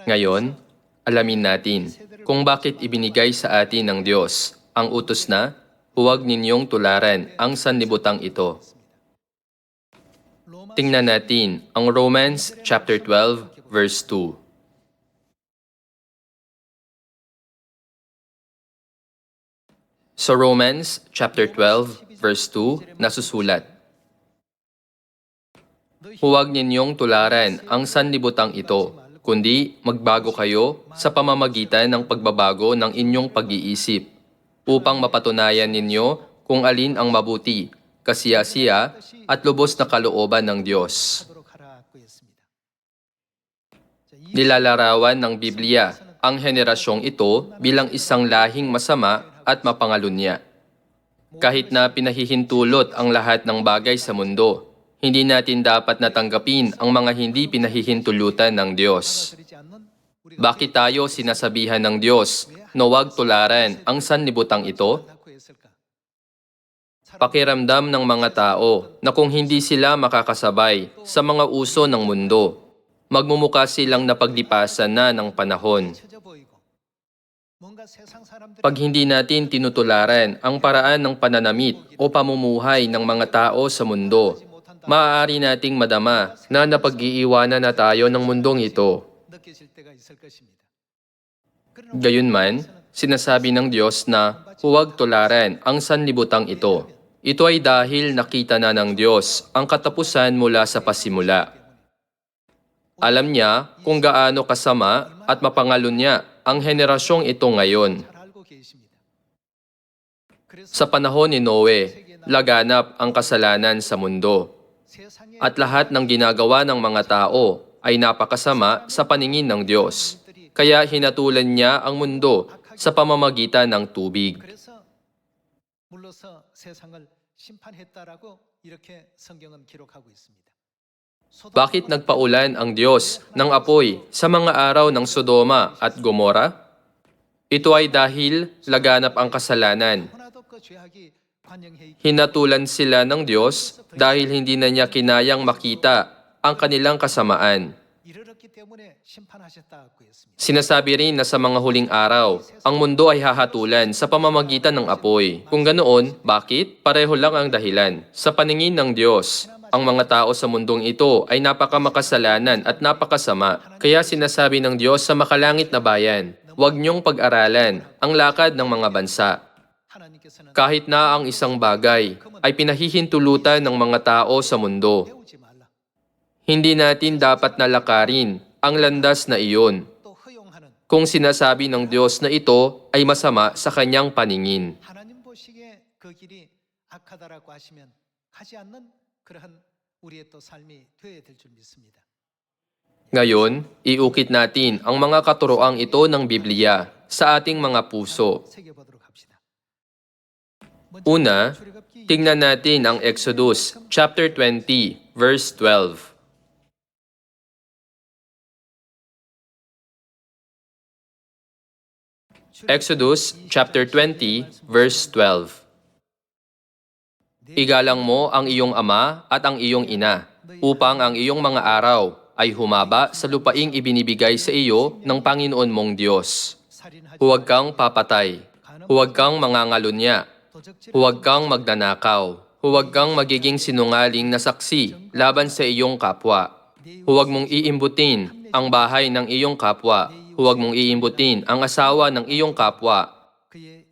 Ngayon, alamin natin kung bakit ibinigay sa atin ng Diyos ang utos na huwag ninyong tularan ang sanlibutan ito. Tingnan natin ang Romans chapter 12 verse 2. Sa Romans chapter 12 verse 2 nasusulat, huwag ninyong tularan ang sanlibutan ito, kundi magbago kayo sa pamamagitan ng pagbabago ng inyong pag-iisip, upang mapatunayan ninyo kung alin ang mabuti, kasiyasiya at lubos na kalooban ng Diyos. Nilalarawan ng Biblia ang henerasyong ito bilang isang lahing masama at mapangalunya. Kahit na pinahihintulot ang lahat ng bagay sa mundo, hindi natin dapat natanggapin ang mga hindi pinahihintulutan ng Diyos. Bakit tayo sinasabihan ng Diyos na huwag tularan ang sanlibutan ito? Pakiramdam ng mga tao na kung hindi sila makakasabay sa mga uso ng mundo, magmumukha silang napaglipasan na ng panahon. Pag hindi natin tinutularan ang paraan ng pananamit o pamumuhay ng mga tao sa mundo, maaari nating madama na napag-iiwanan na tayo ng mundong ito. Gayunman, sinasabi ng Diyos na huwag tularan ang sanlibutan ito. Ito ay dahil nakita na ng Diyos ang katapusan mula sa pasimula. Alam niya kung gaano kasama at mapangalunya ang henerasyong ito ngayon. Sa panahon ni Noe, laganap ang kasalanan sa mundo. At lahat ng ginagawa ng mga tao ay napakasama sa paningin ng Diyos. Kaya hinatulan niya ang mundo sa pamamagitan ng tubig. Bakit nagpaulan ang Diyos ng apoy sa mga araw ng Sodoma at Gomora? Ito ay dahil laganap ang kasalanan. Hinatulan sila ng Diyos dahil hindi na niya kinayang makita ang kanilang kasamaan. Sinasabi rin na sa mga huling araw, ang mundo ay hahatulan sa pamamagitan ng apoy. Kung ganoon, bakit? Pareho lang ang dahilan. Sa paningin ng Diyos, ang mga tao sa mundong ito ay napakamakasalanan at napakasama. Kaya sinasabi ng Diyos sa makalangit na bayan, huwag niyong pag-aralan ang lakad ng mga bansa. Kahit na ang isang bagay ay pinahihintulutan ng mga tao sa mundo, hindi natin dapat nalakarin ang landas na iyon kung sinasabi ng Diyos na ito ay masama sa kanyang paningin. Ngayon, iukit natin ang mga katuroang ito ng Biblia sa ating mga puso. Una, tingnan natin ang Exodus chapter 20, verse 12. Exodus chapter 20, verse 12. Igalang mo ang iyong ama at ang iyong ina, upang ang iyong mga araw ay humaba sa lupaing ibinibigay sa iyo ng Panginoon mong Diyos. Huwag kang papatay, huwag kang mangangalunya, huwag kang magnanakaw, huwag kang magiging sinungaling na saksi laban sa iyong kapwa. Huwag mong iimbutin ang bahay ng iyong kapwa, huwag mong iimbutin ang asawa ng iyong kapwa,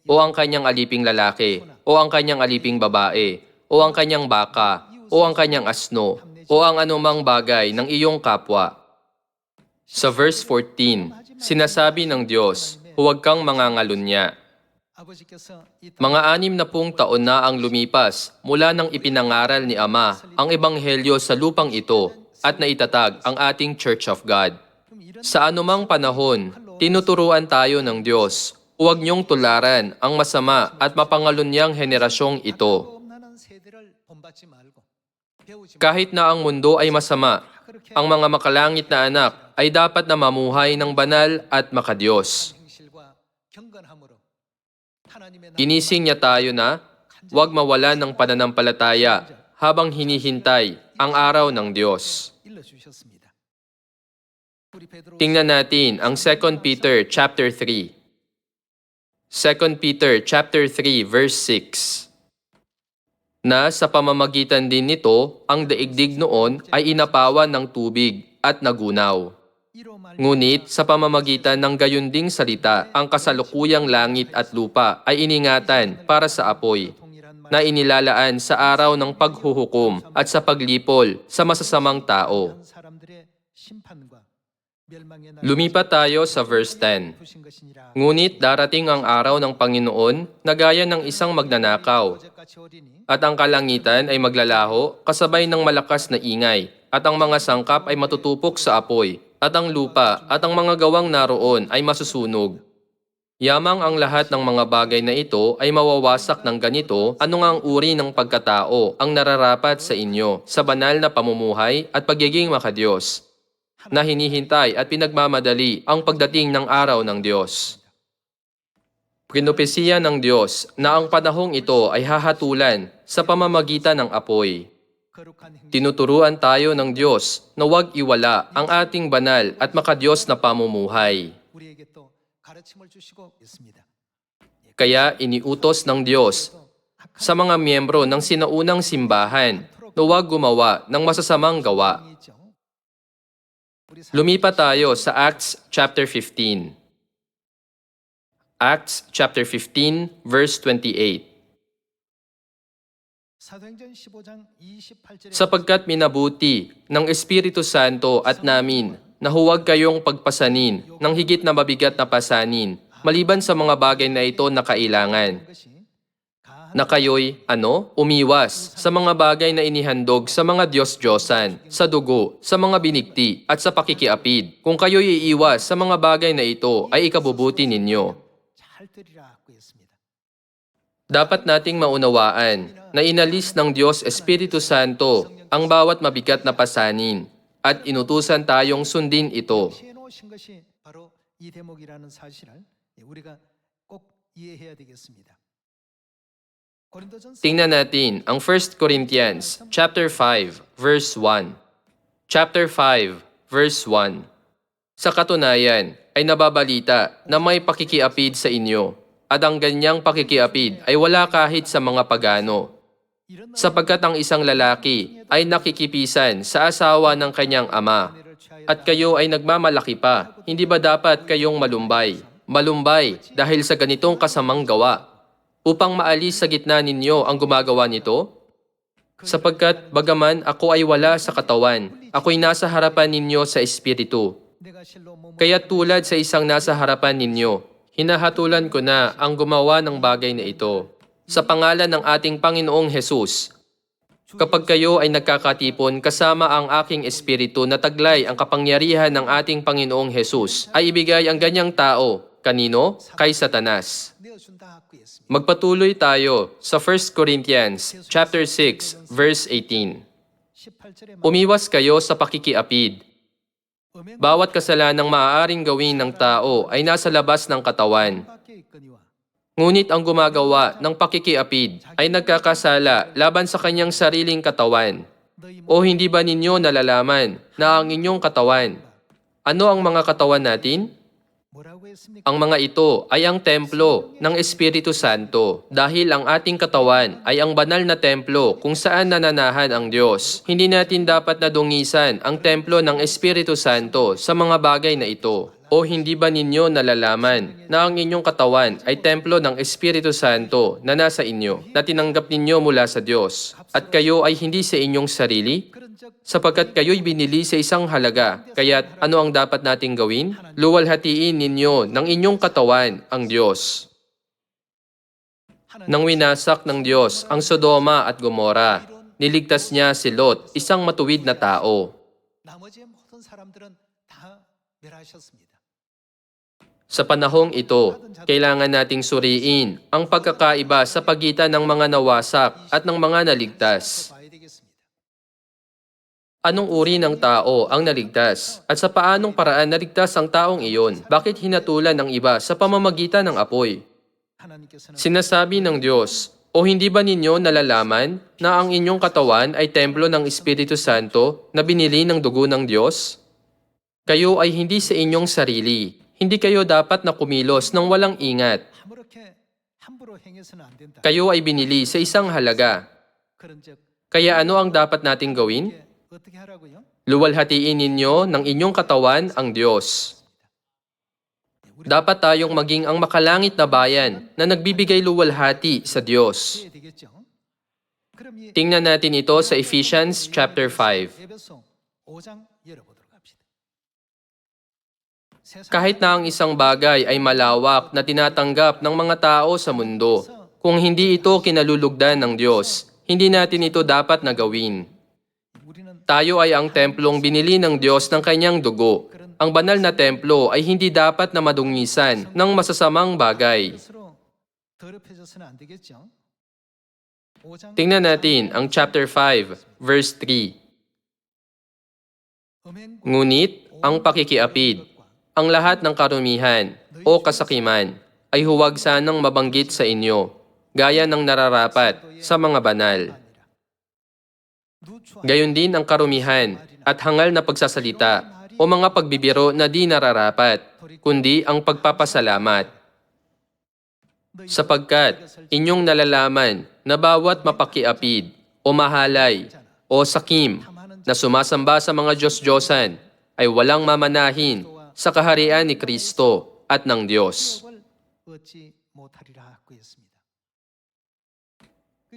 o ang kanyang aliping lalaki, o ang kanyang aliping babae, o ang kanyang baka, o ang kanyang asno, o ang anumang bagay ng iyong kapwa. Sa verse 14, sinasabi ng Diyos, huwag kang mangangalunya. Mga 60 taon na ang lumipas mula nang ipinangaral ni Ama ang Ebanghelyo sa lupang ito at naitatag ang ating Church of God. Sa anumang panahon, tinuturuan tayo ng Diyos, huwag niyong tularan ang masama at mapangalunyang henerasyong ito. Kahit na ang mundo ay masama, ang mga makalangit na anak ay dapat na mamuhay ng banal at makadiyos. Ginising niya tayo na huwag mawalan ng pananampalataya habang hinihintay ang araw ng Diyos. Tingnan natin ang 2 Peter chapter 3. 2 Peter chapter 3 verse 6. Na sa pamamagitan din nito, ang daigdig noon ay inapawan ng tubig at nagunaw. Ngunit sa pamamagitan ng gayunding salita, ang kasalukuyang langit at lupa ay iningatan para sa apoy, na inilalaan sa araw ng paghuhukom at sa paglipol sa masasamang tao. Lumipat tayo sa verse 10. Ngunit darating ang araw ng Panginoon na gaya ng isang magnanakaw, at ang kalangitan ay maglalaho kasabay ng malakas na ingay, at ang mga sangkap ay matutupok sa apoy, at ang lupa at ang mga gawang naroon ay masusunog. Yamang ang lahat ng mga bagay na ito ay mawawasak ng ganito, ano nga ang uri ng pagkatao ang nararapat sa inyo sa banal na pamumuhay at pagiging makadiyos, na hinihintay at pinagmamadali ang pagdating ng araw ng Diyos. Pinopesiya ng Diyos na ang panahong ito ay hahatulan sa pamamagitan ng apoy. Tinuturuan tayo ng Diyos na huwag iwala ang ating banal at makadiyos na pamumuhay. Kaya iniutos ng Diyos sa mga miyembro ng sinaunang simbahan na huwag gumawa ng masasamang gawa. Lumipat tayo sa Acts chapter 15. Acts chapter 15 verse 28. Sapagkat minabuti ng Espiritu Santo at namin na huwag kayong pagpasanin ng higit na mabigat na pasanin, maliban sa mga bagay na ito na kailangan, na kayo'y, umiwas sa mga bagay na inihandog sa mga Diyos-Diyosan, sa dugo, sa mga binikti, at sa pakikiapid. Kung kayo'y iiwas sa mga bagay na ito, ay ikabubuti ninyo. Dapat nating maunawaan na inalis ng Diyos Espiritu Santo ang bawat mabigat na pasanin, at inutusan tayong sundin ito. Tingnan natin ang 1 Corinthians chapter 5 verse 1. Chapter 5 verse 1. Sa katunayan ay nababalita na may pakikiapid sa inyo, at ang ganyang pakikiapid ay wala kahit sa mga pagano. Sapagkat ang isang lalaki ay nakikipisan sa asawa ng kanyang ama, at kayo ay nagmamalaki pa, hindi ba dapat kayong malumbay? Malumbay dahil sa ganitong kasamang gawa, upang maalis sa gitna ninyo ang gumagawa nito? Sapagkat bagaman ako ay wala sa katawan, ako'y nasa harapan ninyo sa espiritu. Kaya tulad sa isang nasa harapan ninyo, hinahatulan ko na ang gumawa ng bagay na ito. Sa pangalan ng ating Panginoong Hesus, kapag kayo ay nagkakatipon kasama ang aking espiritu na taglay ang kapangyarihan ng ating Panginoong Hesus, ay ibigay ang ganyang tao, kanino? Kay Satanas. Magpatuloy tayo sa 1 Corinthians chapter 6 verse 18. Umiwas kayo sa pakikiapid. Bawat kasalanang maaaring gawin ng tao ay nasa labas ng katawan. Ngunit ang gumagawa ng pakikiapid ay nagkakasala laban sa kanyang sariling katawan. O hindi ba ninyo nalalaman na ang inyong katawan? Ano ang mga katawan natin? Ang mga ito ay ang templo ng Espiritu Santo, dahil ang ating katawan ay ang banal na templo kung saan nananahan ang Diyos. Hindi natin dapat nadungisan ang templo ng Espiritu Santo sa mga bagay na ito. O hindi ba ninyo nalalaman na ang inyong katawan ay templo ng Espiritu Santo na nasa inyo, na tinanggap ninyo mula sa Diyos, at kayo ay hindi sa inyong sarili? Sapagkat kayo'y binili sa isang halaga, kaya't ano ang dapat nating gawin? Luwalhatiin ninyo ng inyong katawan ang Diyos. Nang winasak ng Diyos ang Sodoma at Gomora, niligtas niya si Lot, isang matuwid na tao. Sa panahong ito, kailangan nating suriin ang pagkakaiba sa pagitan ng mga nawasak at ng mga naligtas. Anong uri ng tao ang naligtas? At sa paanong paraan naligtas ang taong iyon? Bakit hinatulan ng iba sa pamamagitan ng apoy? Sinasabi ng Diyos, o hindi ba ninyo nalalaman na ang inyong katawan ay templo ng Espiritu Santo na binili ng dugo ng Diyos? Kayo ay hindi sa inyong sarili. Hindi kayo dapat na kumilos ng walang ingat. 아무렇게 함부로 행해서는 안 된다. Kayo ay binili sa isang halaga. 그런즉 Kaya ano ang dapat nating gawin? 이게 어떻게 하라고요? Luwalhatiin ninyo ng inyong katawan ang Diyos. Dapat tayong maging ang makalangit na bayan na nagbibigay luwalhati sa Diyos. 해야 되겠죠. 그럼 이 Tingnan natin ito sa Ephesians chapter 5. 에베소 5장 열어보도록 합시다. Kahit na ang isang bagay ay malawak na tinatanggap ng mga tao sa mundo, kung hindi ito kinalulugdan ng Diyos, hindi natin ito dapat na gawin. 우리는 Tayo ay ang templong binili ng Diyos ng kanyang dugo. Ang banal na templo ay hindi dapat na madungisan ng masasamang bagay. 스스로 더럽혀져서는 안 되겠죠. 5장 Tingnan natin ang chapter 5, verse 3. 음행과 Ngunit ang pakikiapid, ang lahat ng karumihan o kasakiman ay huwag sanang mabanggit sa inyo, gaya ng nararapat sa mga banal. 누추한 Gayon din ang karumihan at hangal na pagsasalita o mga pagbibiro na di nararapat, kundi ang pagpapasalamat. Sapagkat inyong nalalaman na bawat mapakiapid o mahalay o sakim na sumasamba sa mga Diyos-Diyosan ay walang mamanahin sa kaharian ni Kristo at ng Diyos. 기억을 얻지 못하리라 하고 있습니다.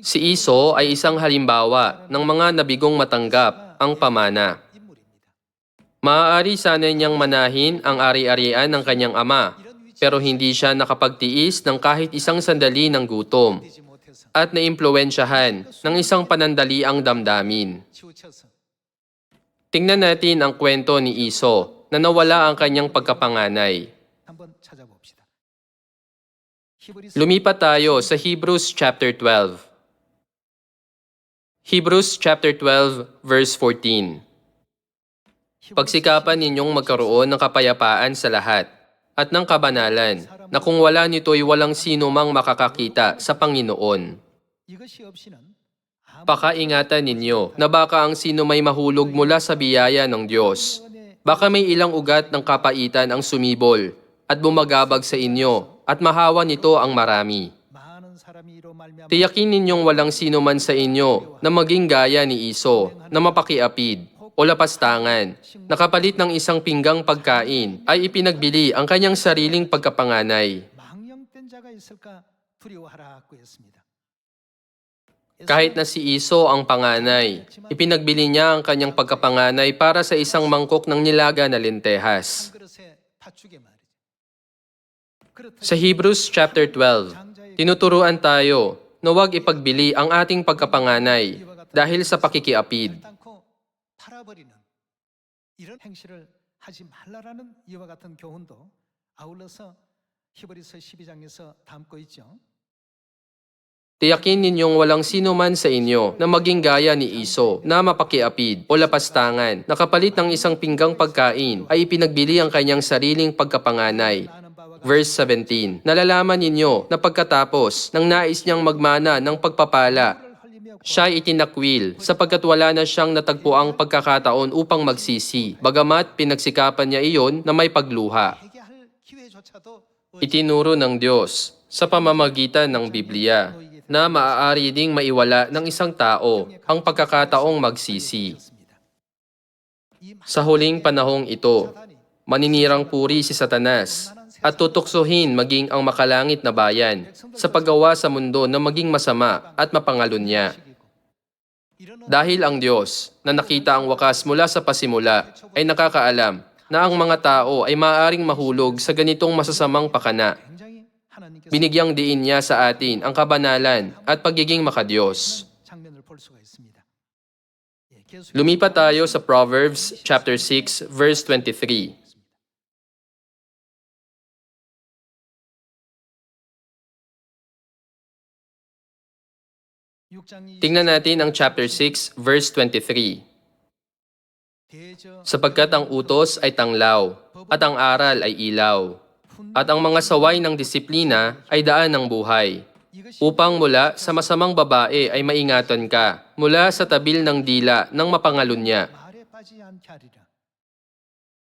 Si Iso ay isang halimbawa ng mga nabigong matanggap ang pamana. 인물입니다. Maaari sana niyang manahin ang ari-arian ng kanyang ama, pero hindi siya nakapagtiis ng kahit isang sandali ng gutom 되지 못해서 at naimpluwensyahan ng isang panandaliang damdamin. 치우쳐서 Tingnan natin ang kwento ni Iso na nawala ang kanyang pagkapanganay. 한번 찾아봅시다. 히브리서 Lumipat tayo sa Hebrews chapter 12. Hebrews chapter 12 verse 14. Pagsikapan ninyong magkaroon ng kapayapaan sa lahat at ng kabanalan na kung wala nito'y walang sino mang makakakita sa Panginoon. 이것이 없이는 아무 Pakaingatan ninyo na baka ang sino may mahulog mula sa biyaya ng Diyos. Baka may ilang ugat ng kapaitan ang sumibol at bumagabag sa inyo at mahawa nito ang marami. 많은 사람이 이로 말미암아 Tiyakin ninyong walang sino man sa inyo na maging gaya ni Iso na mapakiapid o lapastangan, nakapalit ng isang pinggang pagkain ay ipinagbili ang kanyang sariling pagkapanganay. 망령된 자가 있을까 두려워하라 하고 했습니다. Kahit na si Iso ang panganay, ipinagbili niya ang kanyang pagkapanganay para sa isang mangkok ng nilaga na 한 lentehas. 그릇에 파주게 말이죠. 그렇듯 Sa Hebrews chapter 12, tinuturuan tayo na huwag ipagbili ang ating pagkapanganay dahil sa pakikiapid. 않고 팔아버리는 이런 행실을 하지 말라라는 이와 같은 교훈도 아울러서 히브리서 12장에서 담고 있죠. Tiyakin ninyong walang sino man sa inyo na maging gaya ni Iso na mapakiapid o lapastangan, nakapalit ng isang pinggang pagkain ay ipinagbili ang kanyang sariling pagkapanganay. 나는 바와 같이 Verse 17, nalalaman ninyo na pagkatapos ng nais niyang magmana ng pagpapala, 흘리며 siya ay itinakwil sapagkat wala na siyang natagpuang pagkakataon upang magsisi, bagamat pinagsikapan niya iyon na may pagluha. 회개할 기회조차도 Itinuro ng Diyos sa pamamagitan ng Biblia na maaari ding maiwala ng isang tao ang pagkakataong magsisi. 없습니다. 이 Sa huling panahong ito, maninirang puri si Satanas at tutuksohin maging ang makalangit na bayan sa paggawa sa mundo na maging masama at mapangalon niya. 이런 Dahil ang Diyos na nakita ang wakas mula sa pasimula ay nakakaalam na ang mga tao ay maaaring mahulog sa ganitong masasamang pakana. 굉장히 하나님께서 Binigyang diin niya sa atin ang kabanalan at pagiging makadiyos. 장면을 볼 수가 있습니다. 예, 계속 Lumipat tayo sa Proverbs chapter 6 verse 23. Tingnan natin ang chapter 6 verse 23. 대저 Sapagkat ang utos ay tanglaw at ang aral ay ilaw at ang mga saway ng disiplina ay daan ng buhay. 이것이 Upang mula sa masamang babae ay maingatan ka, mula sa tabil ng dila ng mapangalon niya. 말에 빠지지 않게 하리라.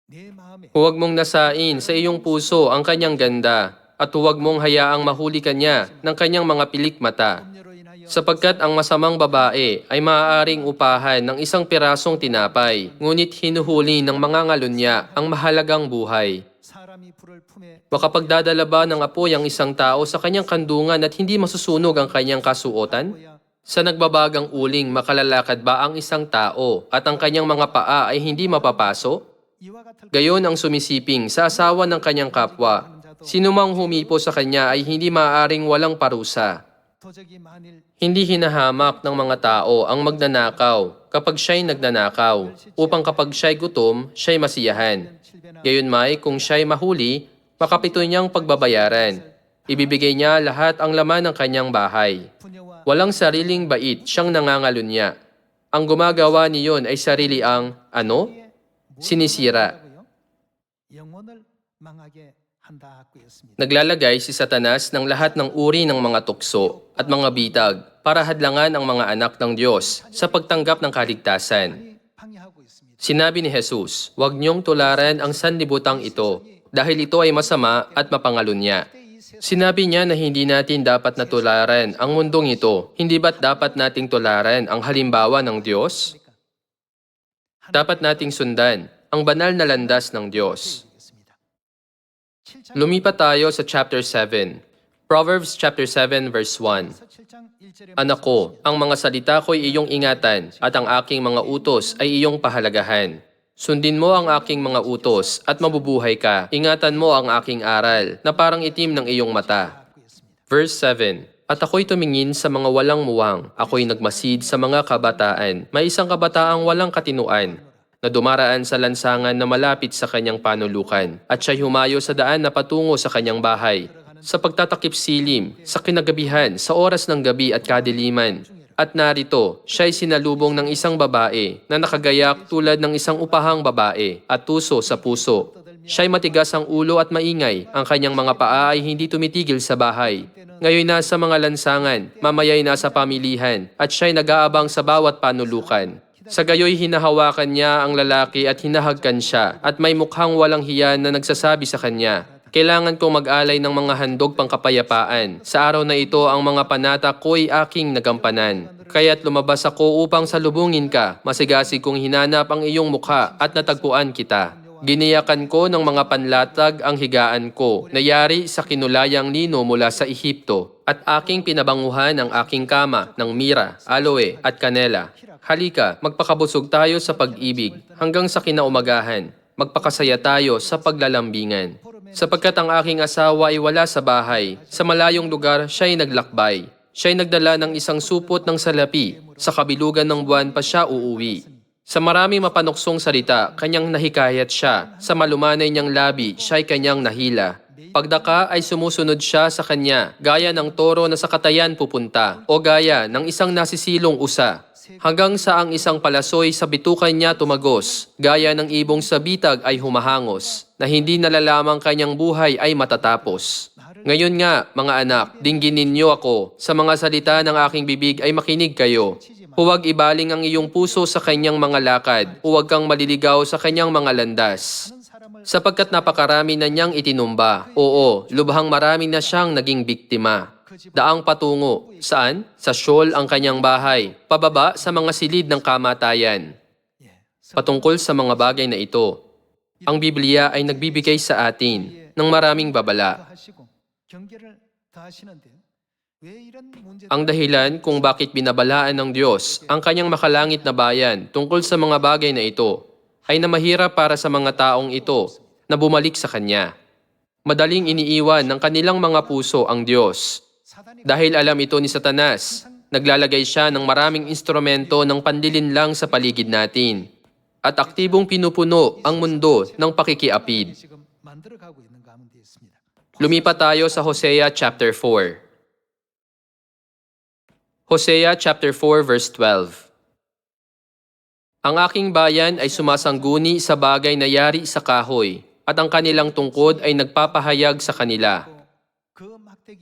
내 마음에 Huwag mong nasain sa iyong puso ang kanyang ganda, at huwag mong hayaang mahuli kanya ng kanyang mga pilik mata. 음료로 인하여 Sapagkat ang masamang babae ay maaaring upahan ng isang pirasong tinapay, ngunit hinuhuli ng mga ngalunya ang mahalagang buhay. 사람이 불을 품에 Makapagdadala ba ng apoy ang isang tao sa kanyang kandungan at hindi masusunog ang kanyang kasuotan? 보야 Sa nagbabagang uling, makalalakad ba ang isang tao at ang kanyang mga paa ay hindi mapapaso? 이와 같을 Gayon ang sumisiping sa asawa ng kanyang kapwa. Sinumang humipo sa kanya ay hindi maaaring walang parusa. 도적이 만일 Hindi hinahamak ng mga tao ang magnanakaw kapag siya'y nagnanakaw, upang kapag siya'y gutom, siya'y masiyahan. 7배나 Gayunmay, kung siya'y mahuli, makapito niyang pagbabayaran. Ibibigay niya lahat ang laman ng kanyang bahay. 부녀와 Walang sariling bait siyang nangangalunya. Ang gumagawa niyon ay sarili ang, sinisira. 영혼을 망하게 한다 하였습니다. Naglalagay si Satanas ng lahat ng uri ng mga tukso at mga bitag para hadlangan ang mga anak ng Diyos sa pagtanggap ng kaligtasan. 방해하고 있습니다. Sinabi ni Jesus, huwag niyong tularan ang sanlibutang ito dahil ito ay masama at mapangalunya. Sinabi niya na hindi natin dapat na tularan ang mundong ito. Hindi ba't dapat nating tularan ang halimbawa ng Diyos? Dapat nating sundan ang banal na landas ng Diyos. Lumipat tayo sa chapter 7. Proverbs chapter 7 verse 1. Anak ko, ang mga salita ko'y iyong ingatan at ang aking mga utos ay iyong pahalagahan. Sundin mo ang aking mga utos at mabubuhay ka. Ingatan mo ang aking aral na parang itim ng iyong mata. Verse 7. At ako'y tumingin sa mga walang muwang. Ako'y nagmasid sa mga kabataan. May isang kabataang walang katinuan na dumaraan sa lansangan na malapit sa kanyang panulukan. At siya'y humayo sa daan na patungo sa kanyang bahay. Sa pagtatakip silim, sa kinagabihan, sa oras ng gabi at kadiliman. At narito, siya'y sinalubong ng isang babae na nakagayak tulad ng isang upahang babae at tuso sa puso. Siya'y matigas ang ulo at maingay. Ang kanyang mga paa ay hindi tumitigil sa bahay. Ngayon nasa mga lansangan, mamaya'y nasa pamilihan, at siya'y nag-aabang sa bawat panulukan. Sa gayoy hinahawakan niya ang lalaki at hinahagkan siya, at may mukhang walang hiya na nagsasabi sa kanya, kailangan kong mag-alay ng mga handog pangkapayapaan. Sa araw na ito, ang mga panata ko'y aking nagampanan. Kaya't lumabas ako upang salubungin ka. Masigasig kong hinanap ang iyong mukha at natagpuan kita. Giniyakan ko ng mga panlatag ang higaan ko, nayari sa kinulayang lino mula sa Ehipto. At aking pinabanguhan ang aking kama ng mira, aloe at kanela. Halika, magpakabusog tayo sa pag-ibig hanggang sa kinaumagahan. Magpakasaya tayo sa paglalambingan. Sapagkat ang aking asawa ay wala sa bahay, sa malayong lugar siya'y naglakbay. Siya'y nagdala ng isang supot ng salapi, sa kabilugan ng buwan pa siya uuwi. Sa marami mapanuksong salita, kanyang nahikayat siya. Sa malumanay niyang labi, siya'y kanyang nahila. Pagdaka ay sumusunod siya sa kanya, gaya ng toro na sa katayan pupunta, o gaya ng isang nasisilong usa. Hanggang sa ang isang palasoy sa bitukan niya tumagos, gaya ng ibong sa bitag ay humahangos, na hindi nalalamang kanyang buhay ay matatapos. Ngayon nga, mga anak, dinggin ninyo ako. Sa mga salita ng aking bibig ay makinig kayo. Huwag ibaling ang iyong puso sa kanyang mga lakad, huwag kang maliligaw sa kanyang mga landas. Sapagkat napakarami na niyang itinumba, oo, lubhang marami na siyang naging biktima. Daang patungo. Saan? Sa Sheol ang kanyang bahay. Pababa sa mga silid ng kamatayan. Patungkol sa mga bagay na ito, ang Biblia ay nagbibigay sa atin ng maraming babala. Ang dahilan kung bakit binabalaan ng Diyos ang kanyang makalangit na bayan tungkol sa mga bagay na ito ay na mahirap para sa mga taong ito na bumalik sa Kanya. Madaling iniiwan ng kanilang mga puso ang Diyos. Dahil alam ito ni Satanas, naglalagay siya ng maraming instrumento ng panlilinlang sa paligid natin at aktibong pinupuno ang mundo ng pakikiapid. Lumipat tayo sa Hosea chapter 4. Hosea chapter 4 verse 12. Ang aking bayan ay sumasangguni sa bagay na yari sa kahoy, at ang kanilang tungkod ay nagpapahayag sa kanila.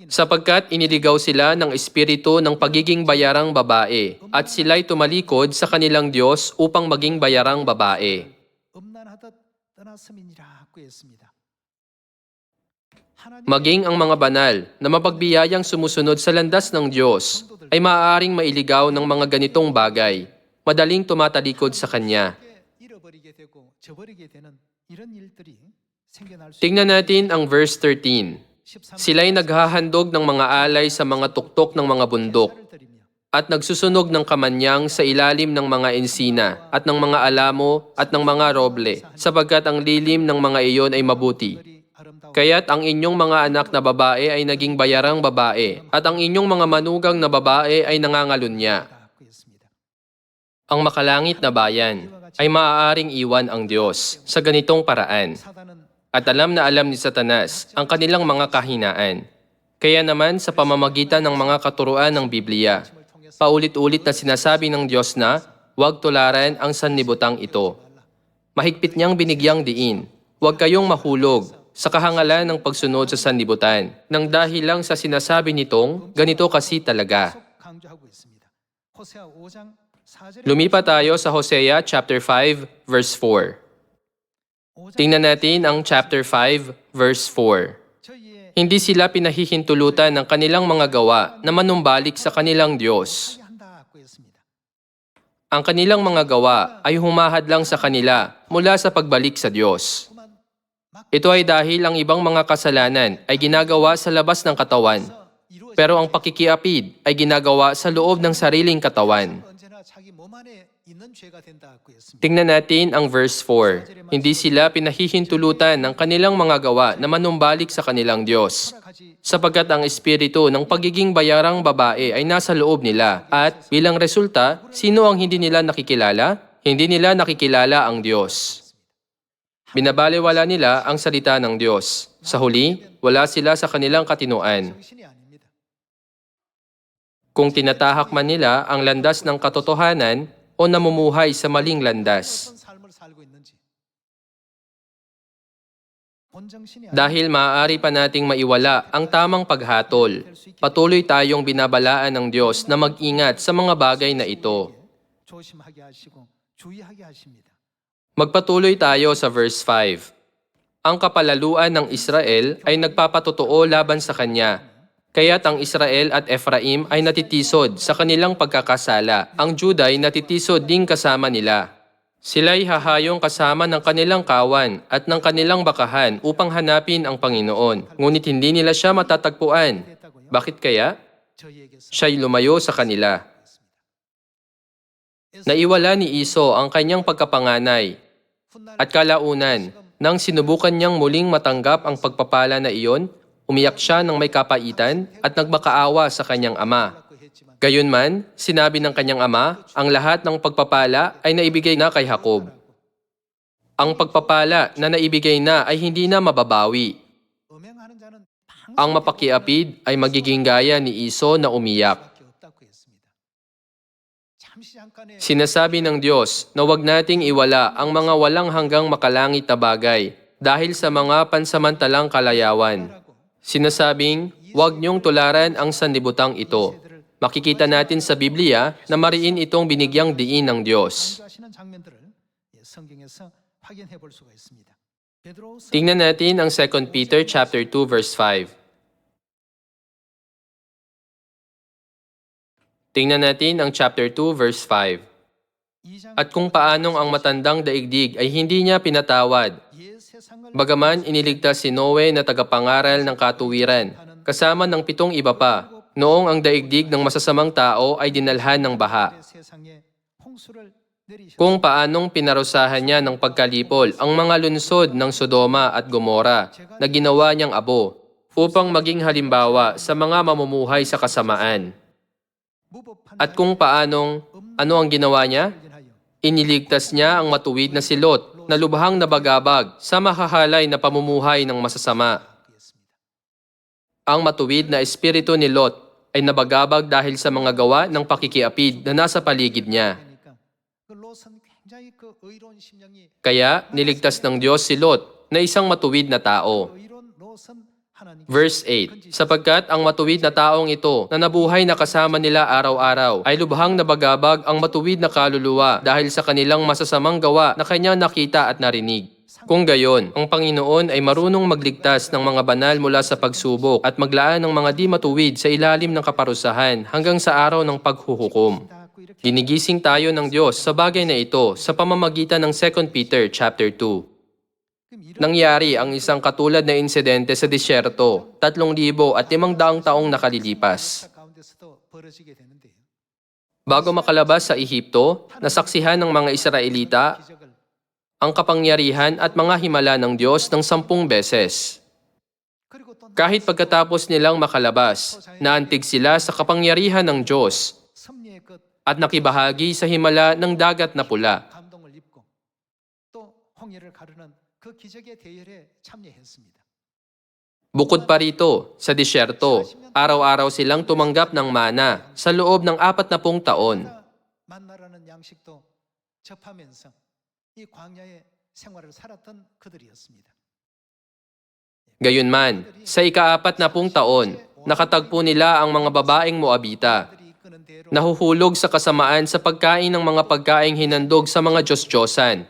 Sapagkat iniligaw sila ng espiritu ng pagiging bayarang babae, at sila'y tumalikod sa kanilang Diyos upang maging bayarang babae. 떠났음이니라 구했습니다. Maging ang mga banal na mapagbiyayang sumusunod sa landas ng Diyos ay maaaring mailigaw ng mga ganitong bagay, madaling tumatalikod sa Kanya. 잃어버리게 되고 저버리게 되는 이런 일들이 생겨날 수 Tingnan natin ang verse 13. 13 Sila'y naghahandog ng mga alay sa mga tuktok ng mga bundok at nagsusunog ng kamanyang sa ilalim ng mga ensina at ng mga alamo at ng mga roble, sapagkat ang lilim ng mga iyon ay mabuti. Kaya't ang inyong mga anak na babae ay naging bayarang babae, at ang inyong mga manugang na babae ay nangangalunya. Ang makalangit na bayan ay maaaring iwan ang Diyos sa ganitong paraan. At alam na alam ni Satanas ang kanilang mga kahinaan. Kaya naman sa pamamagitan ng mga katuruan ng Biblia, paulit-ulit na sinasabi ng Diyos na huwag tularan ang sanlibutang ito. Mahigpit niyang binigyang diin, huwag kayong mahulog sa kahangalan ng pagsunod sa sanlibutan, nang dahil lang sa sinasabi nitong ganito kasi talaga. Lumipat tayo sa Hosea chapter 5 verse 4. Tingnan natin ang chapter 5 verse 4. Hindi sila pinahihintulutan ng kanilang mga gawa na manumbalik sa kanilang Diyos. Ang kanilang mga gawa ay humahadlang sa kanila mula sa pagbalik sa Diyos. Ito ay dahil ang ibang mga kasalanan ay ginagawa sa labas ng katawan, pero ang pakikiapid ay ginagawa sa loob ng sariling katawan. Tingnan natin ang verse 4. Hindi sila pinahihintulutan ng kanilang mga gawa na manumbalik sa kanilang Diyos, sapagkat ang espiritu ng pagiging bayarang babae ay nasa loob nila, at bilang resulta, sino ang hindi nila nakikilala? Hindi nila nakikilala ang Diyos. Binabalewala nila ang salita ng Diyos. Sa huli, wala sila sa kanilang katinoan. Kung tinatahak man nila ang landas ng katotohanan o namumuhay sa maling landas. Dahil maaari pa nating maiwala ang tamang paghatol, patuloy tayong binabalaan ng Diyos na mag-ingat sa mga bagay na ito. Magpatuloy tayo sa verse 5. Ang kapalaluan ng Israel ay nagpapatotoo laban sa kanya. Kaya't ang Israel at Ephraim ay natitisod sa kanilang pagkakasala. Ang Judah ay natitisod din kasama nila. Sila'y hahayong kasama ng kanilang kawan at ng kanilang bakahan upang hanapin ang Panginoon. Ngunit hindi nila siya matatagpuan. Bakit kaya? Siya'y lumayo sa kanila. Naiwala ni Iso ang kanyang pagkapanganay at kalaunan nang sinubukan niyang muling matanggap ang pagpapala na iyon, umiyak siya ng may kapaitan at nagmakaawa sa kanyang ama. Gayunman, sinabi ng kanyang ama, ang lahat ng pagpapala ay naibigay na kay Jacob. Ang pagpapala na naibigay na ay hindi na mababawi. Ang mapakiapid ay magiging gaya ni Iso na umiyak. Sinasabi ng Diyos na huwag nating iwala ang mga walang hanggang makalangit na bagay dahil sa mga pansamantalang kalayawan. Sinasabing, huwag niyong tularan ang sanlibutang ito. Makikita natin sa Biblia na mariin itong binigyang diin ng Diyos. Tingnan natin ang 2 Peter chapter 2 verse 5. Tingnan natin ang chapter 2 verse 5. At kung paanong ang matandang daigdig ay hindi niya pinatawad, bagaman iniligtas si Noe na tagapangaral ng katuwiran, kasama ng 7 iba pa, noong ang daigdig ng masasamang tao ay dinalhan ng baha. Kung paanong pinarusahan niya ng pagkalipol ang mga lunsod ng Sodoma at Gomora na ginawa niyang abo, upang maging halimbawa sa mga mamumuhay sa kasamaan. At kung paanong, ano ang ginawa niya? Iniligtas niya ang matuwid na si Lot na lubhang nabagabag sa mahahalay na pamumuhay ng masasama. Ang matuwid na espiritu ni Lot ay nabagabag dahil sa mga gawa ng pakikiapid na nasa paligid niya. Kaya niligtas ng Diyos si Lot na isang matuwid na tao. Verse 8, sapagkat ang matuwid na taong ito na nabuhay na kasama nila araw-araw ay lubhang nabagabag ang matuwid na kaluluwa dahil sa kanilang masasamang gawa na kanyang nakita at narinig. Kung gayon, ang Panginoon ay marunong magligtas ng mga banal mula sa pagsubok at maglaan ng mga di matuwid sa ilalim ng kaparusahan hanggang sa araw ng paghuhukom. Ginigising tayo ng Diyos sa bagay na ito sa pamamagitan ng 2 Peter chapter 2. Nangyari ang isang katulad na insidente sa disyerto, 3,500 taong nakalilipas. Bago makalabas sa Ehipto, nasaksihan ng mga Israelita ang kapangyarihan at mga himala ng Diyos ng 10 beses. Kahit pagkatapos nilang makalabas, naantig sila sa kapangyarihan ng Diyos at nakibahagi sa himala ng dagat na pula. Bukod pa rito, sa disyerto, araw-araw silang tumanggap ng mana sa loob ng 40 taon. Gayunman, sa ika-40 taon, nakatagpo nila ang mga babaeng Moabita. Nahuhulog sa kasamaan sa pagkain ng mga pagkaing hinandog sa mga Diyos-Diyosan.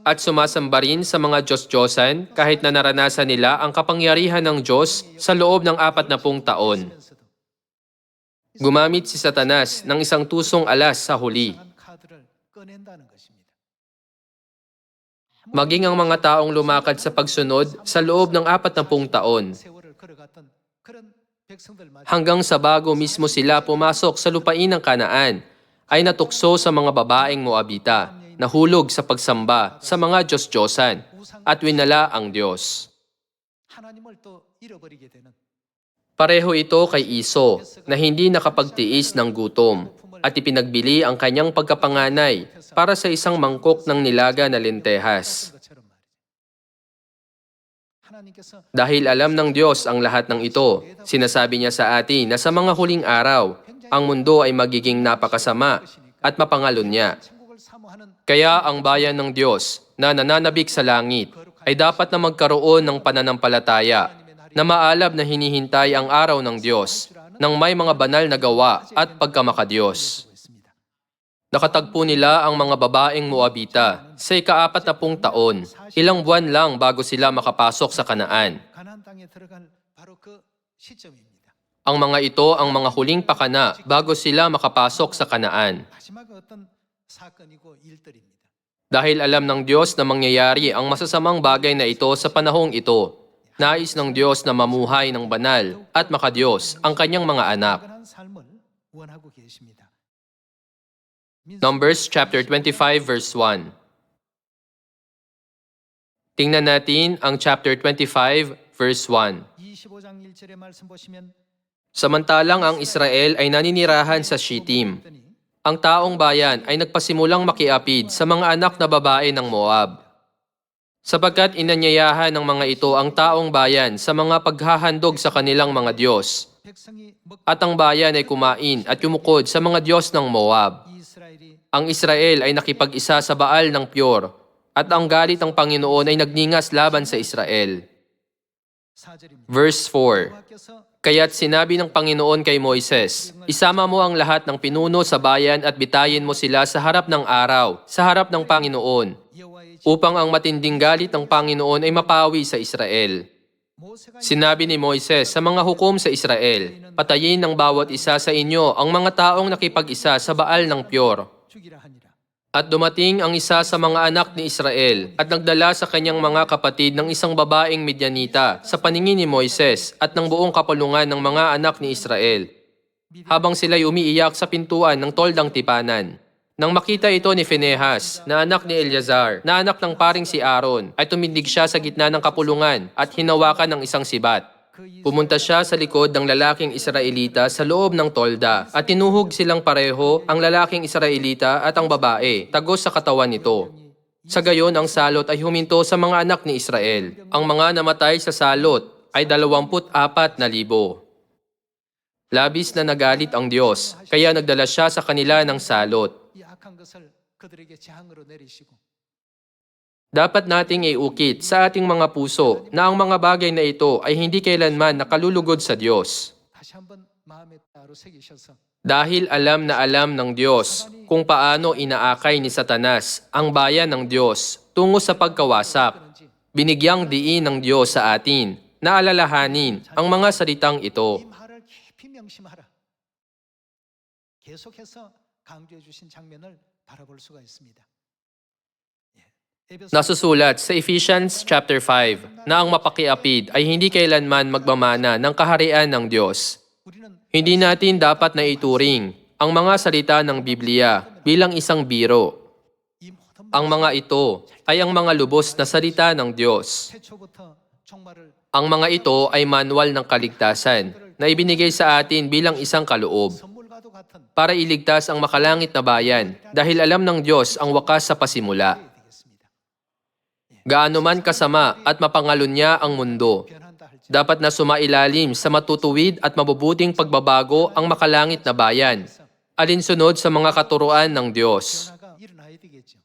At sumasamba rin sa mga Diyos-Diyosan kahit na naranasan nila ang kapangyarihan ng Diyos sa loob ng 40 taon. Gumamit si Satanas ng isang tusong alas sa huli. Maging ang mga taong lumakad sa pagsunod sa loob ng 40 taon. Hanggang sa bago mismo sila pumasok sa lupain ng Kanaan, ay natukso sa mga babaeng Moabita, nahulog sa pagsamba sa mga Diyos-Diyosan, at winala ang Diyos. Pareho ito kay Iso, na hindi nakapagtiis ng gutom, at ipinagbili ang kanyang pagkapanganay para sa isang mangkok ng nilaga na lentehas. Dahil alam ng Diyos ang lahat ng ito, sinasabi niya sa atin na sa mga huling araw, ang mundo ay magiging napakasama at mapangalon niya. Kaya ang bayan ng Diyos na nananabik sa langit ay dapat na magkaroon ng pananampalataya na maalab na hinihintay ang araw ng Diyos nang may mga banal na gawa at pagkamakadiyos. Nakatagpo nila ang mga babaeng Moabita sa ika-40 taon, ilang buwan lang bago sila makapasok sa Kanaan. Ang mga ito ang mga huling pakana bago sila makapasok sa Kanaan. Dahil alam ng Diyos na mangyayari ang masasamang bagay na ito sa panahong ito, nais ng Diyos na mamuhay ng banal at makadiyos ang kanyang mga anak. Numbers chapter 25 verse 1. Tingnan natin ang chapter 25 verse 1. Samantalang ang Israel ay naninirahan sa Shittim, ang taong bayan ay nagpasimulang makiapid sa mga anak na babae ng Moab. Sapagkat inanyayahan ng mga ito ang taong bayan sa mga paghahandog sa kanilang mga Diyos, at ang bayan ay kumain at yumukod sa mga Diyos ng Moab. Ang Israel ay nakipag-isa sa Baal ng Peor, at ang galit ng Panginoon ay nagningas laban sa Israel. Verse 4. Kaya't sinabi ng Panginoon kay Moises, isama mo ang lahat ng pinuno sa bayan at bitayin mo sila sa harap ng araw, sa harap ng Panginoon, upang ang matinding galit ng Panginoon ay mapawi sa Israel. Sinabi ni Moises sa mga hukom sa Israel, patayin ng bawat isa sa inyo ang mga taong nakipag-isa sa Baal ng Peor. At dumating ang isa sa mga anak ni Israel at nagdala sa kanyang mga kapatid ng isang babaeng Midyanita sa paningin ni Moises at ng buong kapulungan ng mga anak ni Israel, habang sila'y umiiyak sa pintuan ng toldang tipanan. Nang makita ito ni Phinehas, na anak ni Eleazar, na anak ng paring si Aaron, ay tumindig siya sa gitna ng kapulungan at hinawakan ng isang sibat. Pumunta siya sa likod ng lalaking Israelita sa loob ng tolda at tinuhog silang pareho ang lalaking Israelita at ang babae, tagos sa katawan nito. Sa gayon ang salot ay huminto sa mga anak ni Israel. Ang mga namatay sa salot ay 24,000. Labis na nagalit ang Diyos, kaya nagdala siya sa kanila ng salot. Dapat nating iukit sa ating mga puso na ang mga bagay na ito ay hindi kailanman nakalulugod sa Diyos. Dahil alam na alam ng Diyos kung paano inaakay ni Satanas ang bayan ng Diyos tungo sa pagkawasak. Binigyang diin ng Diyos sa atin na alalahanin ang mga salitang ito. 이 말을 깊이 명심하라. 계속해서 강조해 주신 장면을 바라볼 수가 있습니다. 에베소 Nasusulat sa Ephesians chapter 5 na ang mapakiapid ay hindi kailanman magmamana ng kaharian ng Diyos. 우리는 Hindi natin dapat na ituring ang mga salita ng Biblia bilang isang biro. 이 모든 Ang mga ito ay ang mga lubos na salita ng Diyos. 태초부터 종말을 Ang mga ito ay manual ng kaligtasan na ibinigay sa atin bilang isang kaloob 선물과도 같은 para iligtas ang makalangit na bayan dahil alam ng Diyos ang wakas sa pasimula. 되겠습니다. Gaano man kasama at mapangalunya ang mundo, 변한다 할지 dapat na sumailalim sa matutuwid at mabubuting pagbabago ang makalangit na bayan, alinsunod sa mga katuruan ng Diyos. 변화가 일어나야 되겠죠.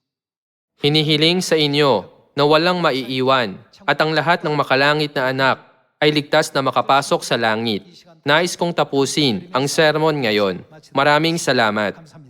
Hinihiling sa inyo na walang maiiwan at ang lahat ng makalangit na anak ay ligtas na makapasok sa langit. Nais kong tapusin ang sermon ngayon. Maraming salamat. 감사합니다.